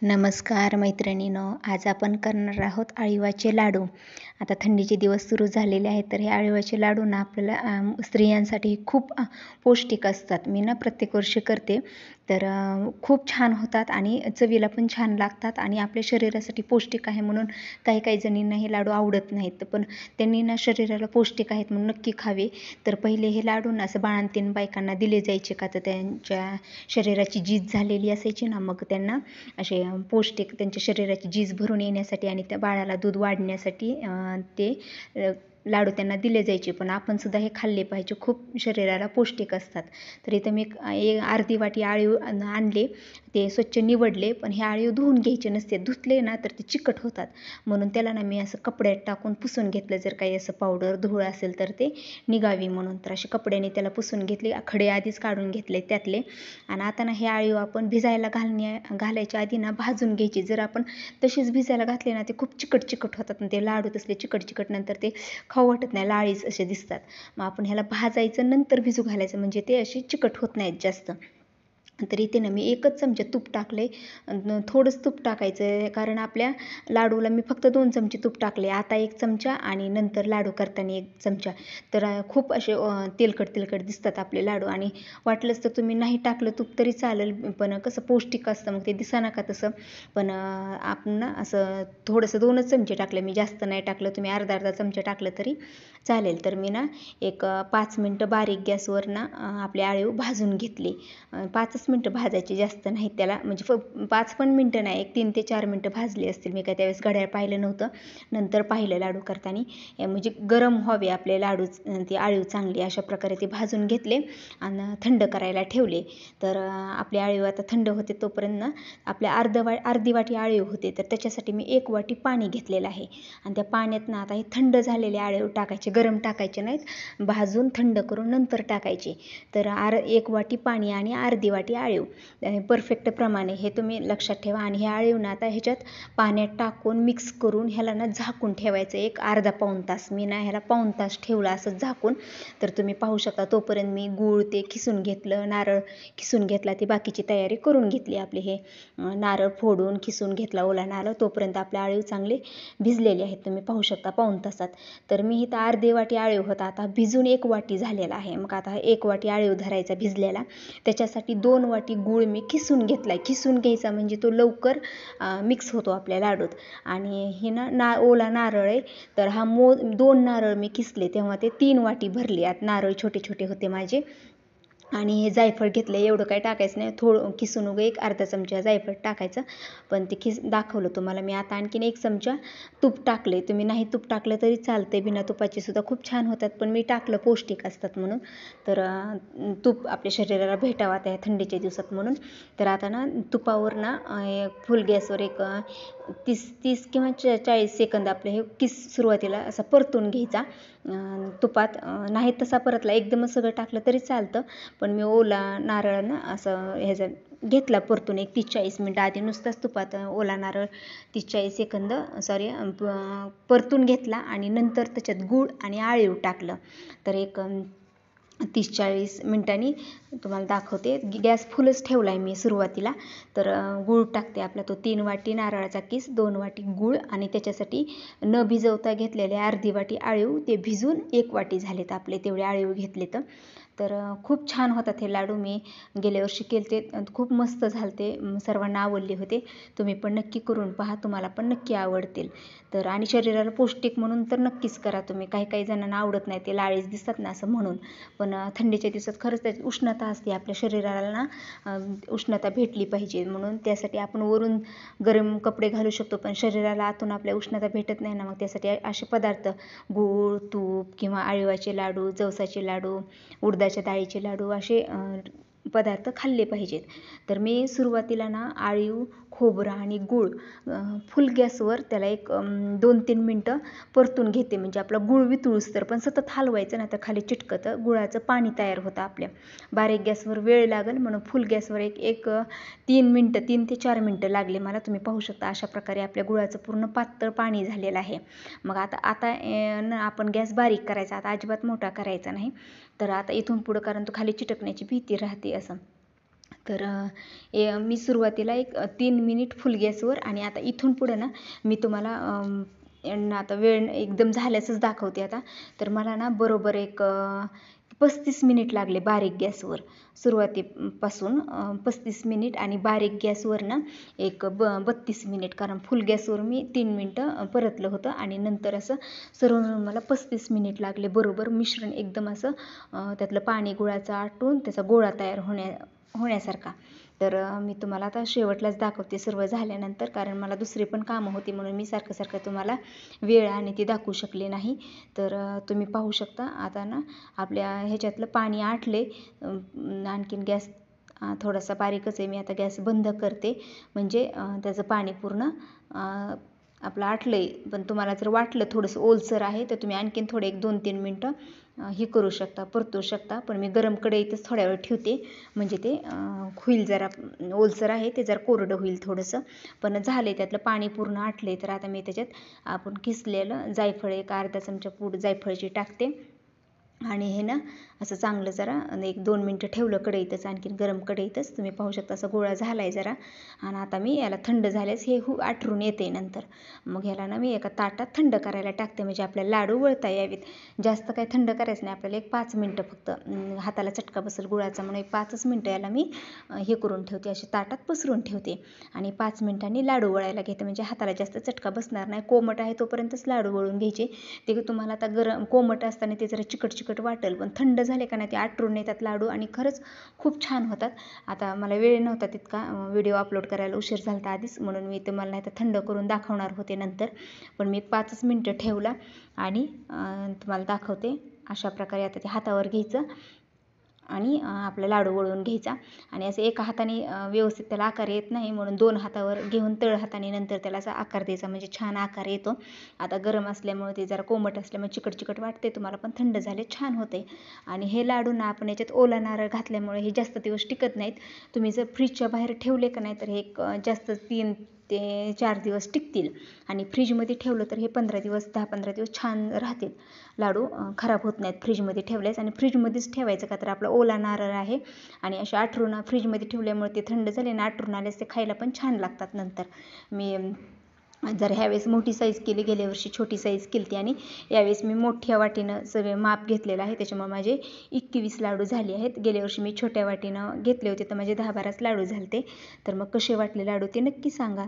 नमस्कार मैत्रिणींनो, आज आपण करणार आहोत अळीवाचे लाडू. आता थंडीचे दिवस सुरू झालेले आहेत, तर हे अळीवाचे लाडू ना आपल्याला स्त्रियांसाठी खूप पौष्टिक असतात. मी ना प्रत्येक वर्षी करते, तर खूप छान होतात आणि चवीला पण छान लागतात आणि आपल्या शरीरासाठी पौष्टिक आहे म्हणून काही काही जणींना हे लाडू आवडत नाहीत, पण त्यांनी ना शरीराला पौष्टिक आहेत म्हणून नक्की खावे. तर पहिले हे लाडू ना असं बाळंतीण बायकांना दिले जायचे का, तर त्यांच्या शरीराची झीज झालेली असायची ना, मग त्यांना असे पौष्टिक त्यांच्या शरीराची झीज भरून येण्यासाठी आणि त्या बाळाला दूध वाढण्यासाठी ते लाडू त्यांना दिले जायचे. पण आपण सुद्धा हे खाल्ले पाहिजे, खूप शरीराला पौष्टिक असतात. तर इथं मी अर्धी वाटी आळीव आणले, ते स्वच्छ निवडले, पण हे आळीव धुवून घ्यायचे नसते. धुतले ना तर ते चिकट होतात, म्हणून त्याला ना मी असं कपड्यात टाकून पुसून घेतलं. जर काही असं पावडर धूळ असेल तर ते निघावी म्हणून, तर असे कपड्याने त्याला पुसून घेतले, खडे आधीच काढून घेतले त्यातले. आणि आता ना हे आळीव आपण भिजायला घालायच्या आधी ना भाजून घ्यायची. जर आपण तशीच भिजायला घातले ना ते खूप चिकट होतात आणि ते लाडू तसले चिकट नंतर ते खाऊ वाटत नाही, लाळीच असे दिसतात. मग आपण ह्याला भाजायचं नंतर भिजू घालायचं, म्हणजे ते असे चिकट होत नाहीत जास्त. तर इथे ना मी 1च चमचा तूप टाकले, थोडंच तूप टाकायचं आहे कारण आपल्या लाडूला मी फक्त 2 चमचे तूप टाकले. आता 1 चमचा आणि नंतर लाडू करताना 1 चमचा. तर खूप असे तेलकट दिसतात आपले लाडू. आणि वाटलंच तर तुम्ही नाही टाकलं तूप तरी चालेल, पण कसं पौष्टिक असतं मग ते दिसाना का तसं. पण आपण ना असं थोडंसं 2च चमचे टाकले, मी जास्त नाही टाकलं, तुम्ही अर्धा चमचा टाकलं तरी चालेल. तर मी ना एक 5 मिनटं बारीक गॅसवर ना आपले आळीव भाजून घेतले. 5च मिनटं भाजायचे, जास्त नाही त्याला, म्हणजे 5 पण मिनटं नाही, एक 3 ते 4 मिनटं भाजले असतील. मी काय त्यावेळेस घड्याळ पाहिलं नव्हतं, नंतर पाहिलं लाडू करताना. म्हणजे गरम व्हावे आपले लाडू, ते आळीव चांगली, अशा प्रकारे ते भाजून घेतले आणि थंड करायला ठेवले. तर आपले आळीव आता थंड होते तोपर्यंत ना आपल्या अर्धी वाटी आळीव होते, तर त्याच्यासाठी मी 1 वाटी पाणी घेतलेलं आहे. आणि त्या पाण्यात ना आता हे थंड झालेले आळीव टाकायचे, गरम टाकायचे नाहीत, भाजून थंड करून नंतर टाकायचे. तर 1 वाटी पाणी आणि अर्धी वाटी आळीव, परफेक्ट प्रमाणे हे तुम्ही लक्षात ठेवा. आणि हे आळीव ना आता ह्याच्यात पाण्यात टाकून मिक्स करून ह्याला ना झाकून ठेवायचं एक अर्धा-पाऊण तास. मी ना ह्याला पाऊण तास ठेवला असं झाकून. तर तुम्ही पाहू शकता तोपर्यंत मी गूळ ते खिसून घेतलं, नारळ खिसून घेतला, ती बाकीची तयारी करून घेतली. आपले हे नारळ फोडून खिसून घेतला, ओला नारळ. तोपर्यंत आपले आळीव चांगले भिजलेले आहेत, तुम्ही पाहू शकता पाऊण तासात. तर मी इथं अर्धी वाटी आळीव होता, आता भिजून 1 वाटी झालेला आहे. मग आता 1 वाटी आळीव धरायचा भिजलेला, त्याच्यासाठी 2 वाटी गूळ मी खिसून घेतला. खिसून घ्यायचा म्हणजे तो लवकर मिक्स होतो आपल्या लाडूत. आणि हे ना ओला नारळ आहे, तर हा 2 नारळ मी किसले तेव्हा ते 3 वाटी भरले. आता नारळ छोटे होते माझे. आणि हे जायफळ घेतलं, एवढं काही टाकायचं नाही, थोडं किसून एक अर्धा चमचा जायफळ टाकायचं, पण ते दाखवलं तुम्हाला मी. आता आणखीन 1 चमचा तूप टाकले, तुम्ही नाही तूप टाकलं तरी चालते, बिना तुपाचे सुद्धा खूप छान होतात, पण मी टाकलं पौष्टिक असतात म्हणून. तर तूप आपल्या शरीराला भेटावं आता ह्या थंडीच्या दिवसात म्हणून. तर आता ना तुपावर ना फुल गॅसवर एक 30 किंवा 40 सेकंद आपले हे सुरुवातीला असा परतून घ्यायचा तुपात. नाही तसा परतला एकदमच सगळं टाकलं तरी चालतं, पण मी ओला नारळ ना असं ह्याचा घेतला परतून एक 30-40 मिनटं आधी, नुसताच तुपात ओला नारळ 30-40 सेकंद परतून घेतला आणि नंतर त्याच्यात गूळ आणि आळीव टाकलं. तर एक 30-40 मिनटांनी तुम्हाला दाखवते. गॅस फुलच ठेवला आहे मी सुरुवातीला. तर गूळ टाकते आपला तो 3 वाटी नारळाचा किस, 2 वाटी गूळ आणि त्याच्यासाठी न भिजवता घेतलेले अर्धी वाटी आळीव, ते भिजून 1 वाटी झालेत आपले, तेवढे आळीव घेतले. तर खूप छान होतात हे लाडू. मी गेल्या वर्षी केलते, खूप मस्त झालते, सर्वांना आवडले होते. तुम्ही पण नक्की करून पहा, तुम्हाला पण नक्की आवडतील. तर आणि शरीराला पौष्टिक म्हणून तर नक्कीच करा तुम्ही. काही जणांना आवडत नाही, ते लाळीच दिसतात ना असं म्हणून. पण थंडीच्या दिवसात खरंच त्याची उष्णता असते, आपल्या शरीराला ना उष्णता भेटली पाहिजे, म्हणून त्यासाठी आपण वरून गरम कपडे घालू शकतो, पण शरीराला आतून आपल्या उष्णता भेटत नाही ना, मग त्यासाठी असे पदार्थ गूळ, तूप किंवा आळीवाचे लाडू, जवसाचे लाडू, उडदाच्या डाळीचे लाडू, असे पदार्थ खाल्ले पाहिजेत. तर मी सुरुवातीला ना आळीव, खोबरं आणि गूळ फुल गॅसवर त्याला एक 2-3 मिनटं परतून घेते, म्हणजे आपला गूळ वितळूस तर, पण सतत हलवायचं ना तर खाली चिटकतं, गुळाचं पाणी तयार होतं आपल्या. बारीक गॅसवर वेळ लागेल म्हणून फुल गॅसवर एक 3 ते 4 मिनटं लागले मला, तुम्ही पाहू शकता. अशा प्रकारे आपल्या गुळाचं पूर्ण पातळ पाणी झालेलं आहे. मग आता आपण गॅस बारीक करायचा, आता अजिबात मोठा करायचा नाही. तर आता इथून पुढं, कारण तो खाली चिटकण्याची भीती राहते असं. तर मी सुरुवातीला एक 3 मिनिट फुल गॅसवर, आणि आता इथून पुढं ना मी तुम्हाला आता वेळ एकदम झाल्याचंच दाखवते आता. तर मला ना बरोबर एक 35 मिनिट लागले बारीक गॅसवर सुरुवातीपासून. 35 मिनिट, आणि बारीक गॅसवर ना एक 32 मिनिट, कारण फुल गॅसवर मी 3 मिनटं परतलं होतं, आणि नंतर असं सर्व मिळून मला 35 मिनिट लागले बरोबर. मिश्रण एकदम असं त्यातलं पाणी गुळाचं आटून त्याचा गोळा तयार होण्यासारखा. तर मी तुम्हाला आता शेवटलाच दाखवते सर्व झाल्यानंतर, कारण मला दुसरी पण कामं होती म्हणून मी सारखं तुम्हाला वेळ आणि ती दाखवू शकले नाही. तर तुम्ही पाहू शकता आता ना आपल्या ह्याच्यातलं पाणी आटले. आणखीन गॅस थोडासा बारीकच आहे, मी आता गॅस बंद करते, म्हणजे त्याचं पाणी पूर्ण आपलं आटलं आहे. पण तुम्हाला जर वाटलं थोडंसं ओलसर आहे तर तुम्ही आणखीन थोडे एक 2-3 मिनटं हे करू शकता, परतू शकता. पण मी गरम कढईतच थोड्या वेळ ठेवते, म्हणजे ते होईल, जरा ओलसर आहे ते जरा कोरडं होईल थोडंसं. पण झाले त्यातलं पाणी पूर्ण आटले. तर आता मी त्याच्यात आपण किसलेलं जायफळ, एक अर्धा चमचा पूड जायफळची टाकते, आणि हे ना असं चांगलं जरा 1-2 मिनटं ठेवलं कढईतच, आणखीन गरम कढईतच. तुम्ही पाहू शकता असा गोळा झाला आहे जरा. आणि आता मी याला थंड झाल्यास हे आठरून येते नंतर. मग ह्याला ना मी एका ताटात थंड करायला टाकते, म्हणजे आपल्याला लाडू वळता यावेत. जास्त काही थंड करायचं नाही आपल्याला, एक 5 मिनटं फक्त. हाताला चटका बसेल गुळाचा म्हणून 5 मिनटं याला मी हे करून ठेवते, अशी ताटात पसरून ठेवते, आणि 5 मिनटांनी लाडू वळायला घेते, म्हणजे हाताला जास्त चटका बसणार नाही. कोमट आहे तोपर्यंतच लाडू वळून घ्यायचे. ते तुम्हाला आता गरम कोमट असताना ते जरा चिकट वाटेल, पण थंड झाले का नाही ते आटरून येतात लाडू, आणि खरंच खूप छान होतात. आता मला वेळ नव्हता तितका, व्हिडिओ अपलोड करायला उशीर झाला होता आधीच, म्हणून मी तुम्हाला नाही तर थंड करून दाखवणार होते नंतर. पण मी 5 मिनटं ठेवला, आणि तुम्हाला दाखवते. अशा प्रकारे आता ते हातावर घ्यायचं, आणि आपला लाडू वळून घ्यायचा, आणि असं एका हाताने व्यवस्थित त्याला आकार येत नाही, म्हणून 2 हातावर घेऊन तळ हाताने नंतर त्याला असा आकार द्यायचा, म्हणजे छान आकार येतो. आता गरम असल्यामुळे ते जरा कोमट असल्यामुळे चिकट वाटते तुम्हाला, पण थंड झाले छान होते. आणि हे लाडू ना आपण याच्यात ओला नारळ घातल्यामुळे हे जास्त दिवस टिकत नाहीत. तुम्ही जर फ्रीजच्या बाहेर ठेवले का नाही तर हे जास्त 3 ते 4 दिवस टिकतील, आणि फ्रीजमध्ये ठेवलं तर हे 15 दिवस 10-15 दिवस छान राहतील लाडू, खराब होत नाहीत फ्रीजमध्ये ठेवल्यास. आणि फ्रीजमध्येच ठेवायचं का तर आपला ओला नारळ आहे, आणि असे आठरून फ्रीजमध्ये ठेवल्यामुळे ते थंड झाले ना आठरून आलेस ते खायला पण छान लागतात नंतर. मी जर ह्यावेळेस मोठी साईज केली, गेल्या वर्षी छोटी साईज केली ती, आणि यावेळेस मी मोठ्या वाटीनं सगळे माप घेतलेलं आहे, त्याच्यामुळे माझे 21 लाडू झाले आहेत. गेल्या वर्षी मी छोट्या वाटीनं घेतले होते तर माझे 10-12 लाडू झाले. तर मग कसे वाटले लाडू ते नक्की सांगा.